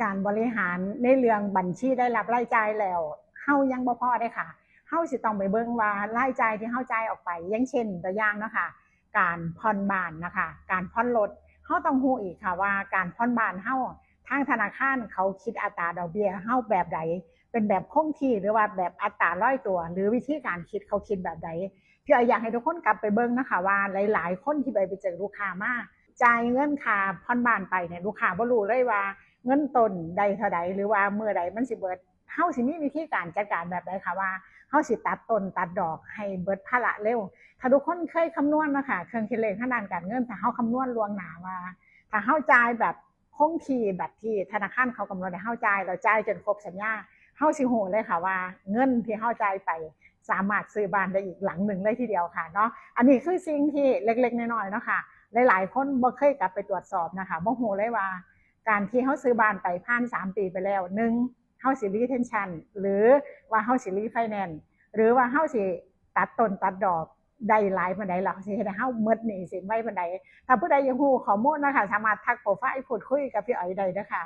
การบริหารในเรื่องบัญชีได้รับรายจ่ายแล้วเฮายังบ่พอได้ค่ะเฮาสิต้องไปเบิ่งว่ารายจ่ายที่เฮาจ่ายออกไปอย่างเช่นตัวอย่างเนาะค่ะการผ่อนบ้านนะคะการผ่อนรถเฮาต้องรู้อีกค่ะว่าการผ่อนบ้านเฮาทางธนาคารเขาคิดอัตราดอกเบี้ยเฮาแบบใดเป็นแบบคงที่หรือว่าแบบอัตราร้อยตัวหรือวิธีการคิดเขาคิดแบบใดพี่อยากให้ทุกคนกลับไปเบิ่งนะคะว่าหลายๆคนที่ไปเจอลูกค้ามาจ่ายเงินค่าผ่อนบ้านไปเนี่ยลูกค้าบ่รู้เลยว่าเงินต้นใดเท่าใดหรือว่าเมื่อใดมันสิเบิดเฮาสิมีวิธีการจัดการแบบใดค่ะว่าเฮาสิตัดต้นตัดดอกให้เบิดภาระเร็วถ้าทุกคนเคยคำนวณนะคะเครื่องคิดเลขทางด้านการเงินถ้าเฮาคำนวณล่วงหน้าว่าถ้าเฮาจ่ายแบบคงที่แบบที่ธนาคารเขากำหนดให้เฮาจ่ายเราจ่ายจนครบสัญญาเฮาสิรู้เลยค่ะว่าเงินที่เฮาจ่ายไปสามารถซื้อบ้านได้อีกหลังหนึ่งเลยทีเดียวค่ะเนาะอันนี้คือสิ่งที่เล็กๆน้อยๆเนาะค่ะหลายๆคนบ่เคยกลับไปตรวจสอบนะคะบ่รู้เลยว่าการที่เฮาซื้อบ้านไปผ่าน3ปีไปแล้ว1เฮาสิรีเทนชั่นหรือว่าเฮาสิรีไฟแนนซ์หรือว่าเฮาสิตัดต้นตัดดอกได้หลายปานใดล่ะสิเฮ็ดให้เฮาหมดหนี้สินไวปานใดถ้าผู้ใดอยากรู้ข้อมูลนะคะสามารถทักโปรไฟล์พูดคุยกับพี่อ๋อยได้เด้อค่ะ